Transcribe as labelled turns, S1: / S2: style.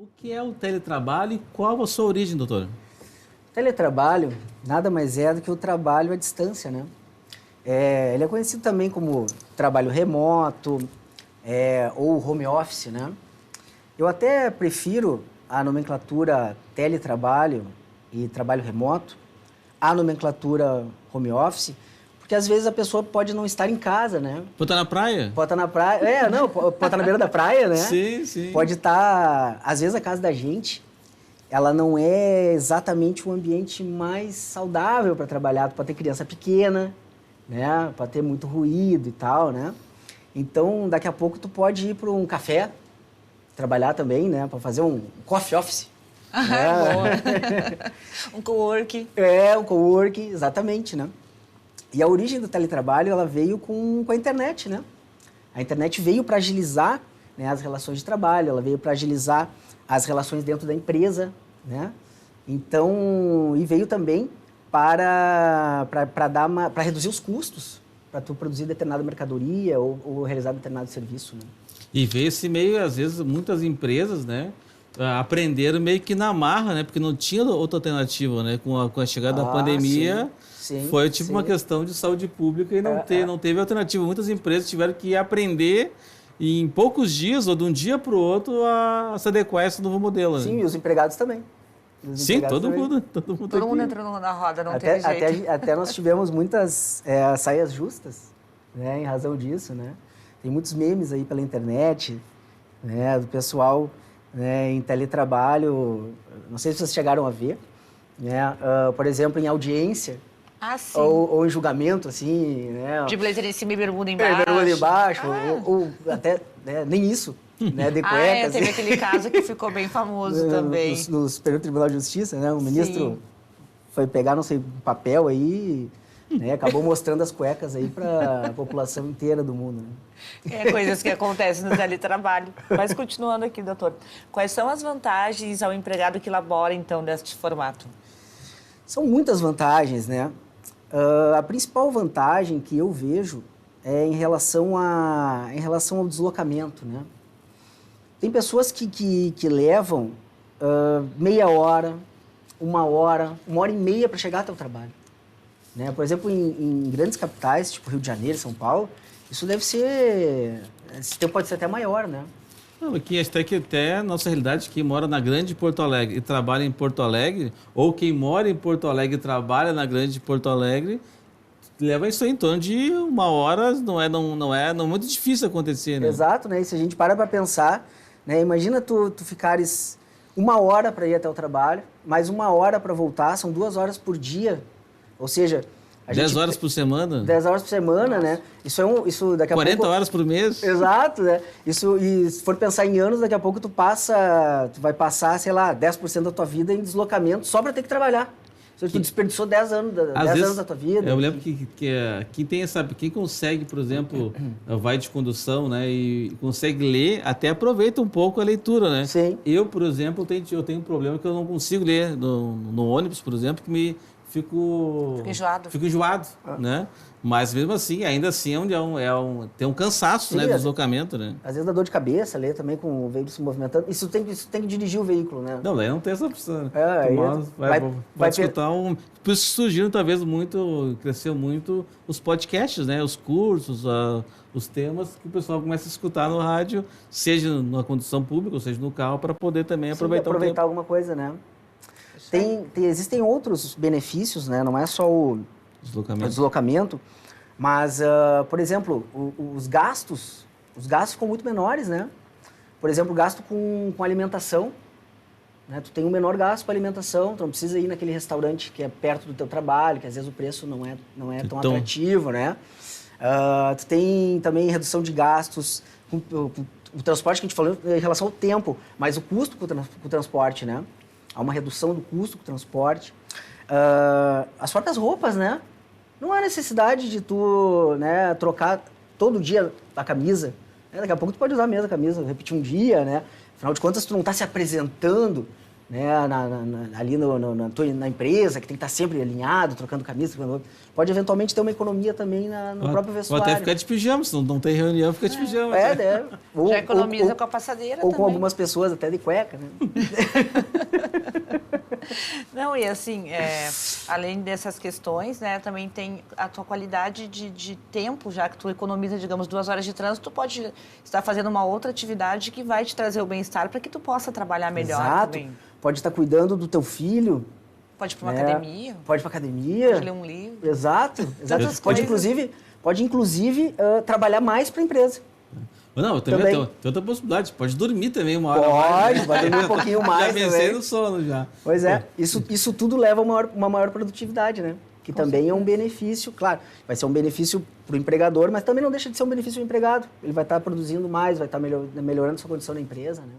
S1: O que é o teletrabalho e qual a sua origem, doutor?
S2: Teletrabalho nada mais é do que o trabalho à distância, né? Ele é conhecido também como trabalho remoto ou home office, né? Eu até prefiro a nomenclatura teletrabalho e trabalho remoto à nomenclatura home office, porque às vezes a pessoa pode não estar em casa, né?
S1: Pode estar na praia?
S2: Pode estar na praia, pode estar na beira da praia, né?
S1: Sim, sim.
S2: Pode estar, às vezes a casa da gente, ela não é exatamente o ambiente mais saudável para trabalhar. Tu pode ter criança pequena, né? Pode ter muito ruído e tal, né? Então, daqui a pouco tu pode ir para um café, trabalhar também, né? Para fazer um coffee office.
S3: Um coworking.
S2: Um coworking, exatamente, né? E a origem do teletrabalho, ela veio com a internet, né? A internet veio para agilizar, né, as relações de trabalho, ela veio para agilizar as relações dentro da empresa, né? Então, e veio também para reduzir os custos, para tu produzir determinada mercadoria ou realizar determinado serviço, né?
S1: E veio esse meio, às vezes, muitas empresas, né, aprenderam meio que na marra, né, porque não tinha outra alternativa, né, com a chegada da pandemia,
S2: sim,
S1: foi tipo uma questão de saúde pública e não teve alternativa. Muitas empresas tiveram que aprender em poucos dias, ou de um dia para o outro, a se adequar a esse novo modelo.
S2: Sim,
S1: né?
S2: e os empregados também.
S1: Sim, todo mundo
S3: Todo mundo entrou na roda, não teve jeito.
S2: Até nós tivemos muitas saias justas, né, em razão disso, né? Tem muitos memes aí pela internet, né, do pessoal, né, em teletrabalho, não sei se vocês chegaram a ver, né, por exemplo, em audiência,
S3: sim.
S2: ou em julgamento, assim, né?
S3: De blazer em cima e bermuda embaixo.
S2: Bermuda embaixo, ou até, né, nem isso, né, de cuecas.
S3: Teve aquele caso que ficou bem famoso também.
S2: No Superior Tribunal de Justiça, né, o ministro foi pegar, não sei, um papel aí, né, acabou mostrando as cuecas aí para a população inteira do mundo, né?
S3: Coisas que acontecem no teletrabalho. Mas continuando aqui, doutor, quais são as vantagens ao empregado que labora, então, deste formato?
S2: São muitas vantagens, né? A principal vantagem que eu vejo é em relação ao deslocamento, né? Tem pessoas que levam meia hora, uma hora e meia para chegar até o trabalho, né? Por exemplo, em grandes capitais, tipo Rio de Janeiro, São Paulo, isso deve ser... Esse tempo pode ser até maior, né?
S1: Não, aqui até a nossa realidade, quem mora na grande Porto Alegre e trabalha em Porto Alegre, ou quem mora em Porto Alegre e trabalha na grande Porto Alegre, leva isso aí em torno de uma hora, não é muito difícil acontecer, né?
S2: Exato, né? E se a gente para pensar, né? Imagina tu ficares uma hora para ir até o trabalho, mais uma hora para voltar, são 2 horas por dia, ou seja...
S1: 10 horas por semana?
S2: 10 horas por semana, né? Isso daqui a
S1: 40
S2: pouco...
S1: horas por mês?
S2: Exato, né? E se for pensar em anos, daqui a pouco tu vai passar, sei lá, 10% da tua vida em deslocamento só para ter que trabalhar. Tu desperdiçou 10 anos da tua vida.
S1: Eu lembro que quem consegue, por exemplo, vai de condução, né, e consegue ler, até aproveita um pouco a leitura, né?
S2: Sim.
S1: Eu, por exemplo, eu tenho um problema que eu não consigo ler no ônibus, por exemplo, que fico enjoado, né? Mas mesmo assim, ainda assim, tem um cansaço,
S2: sim,
S1: né, do deslocamento, né?
S2: Às vezes dá dor de cabeça, ler também com o veículo se movimentando. Isso tem que dirigir o veículo, né?
S1: Não, daí não tem essa opção. Né?
S2: Vai
S1: escutar Por isso surgiram, talvez, cresceu muito os podcasts, né? Os cursos, os temas que o pessoal começa a escutar no rádio, seja na condução pública, ou seja no carro, para poder também
S2: aproveitar alguma coisa, né? Existem outros benefícios, né? Não é só o deslocamento, mas, por exemplo, os gastos ficam muito menores, né? Por exemplo, o gasto com alimentação, né? Tu tem um menor gasto com alimentação, tu não precisa ir naquele restaurante que é perto do teu trabalho, que às vezes o preço não é tão atrativo, né? Tu tem também redução de gastos com o transporte que a gente falou em relação ao tempo, mas o custo com o transporte, né? Há uma redução do custo com o transporte. As próprias roupas, né? Não há necessidade de tu, né, trocar todo dia a camisa. Daqui a pouco tu pode usar a mesma camisa, repetir um dia, né? Afinal de contas, tu não está se apresentando, né, ali na empresa, que tem que estar sempre alinhado, trocando camisa, pode eventualmente ter uma economia também no próprio vestuário.
S1: Ou até ficar de pijama, se não tem reunião, fica de pijama.
S2: Né?
S3: Já economiza com a passadeira
S2: ou
S3: também.
S2: com algumas pessoas até de cueca, né?
S3: Não, e assim, além dessas questões, né, também tem a tua qualidade de tempo, já que tu economiza, digamos, 2 horas de trânsito, tu pode estar fazendo uma outra atividade que vai te trazer o bem-estar para que tu possa trabalhar melhor.
S2: Exato.
S3: Também.
S2: Pode estar cuidando do teu filho.
S3: Pode ir para uma academia.
S2: Pode ir para academia.
S3: Pode ler um livro.
S2: Exato. Pode inclusive trabalhar mais para a empresa.
S1: Não, também. Tem outra possibilidade. Pode dormir também uma hora mais.
S2: Pode dormir um pouquinho mais
S1: já pensei no sono já.
S2: Pois é. Isso tudo leva a uma maior produtividade, né? Que com também certeza. É um benefício, claro. Vai ser um benefício para o empregador, mas também não deixa de ser um benefício do empregado. Ele vai estar produzindo mais, vai estar melhorando sua condição na empresa, né?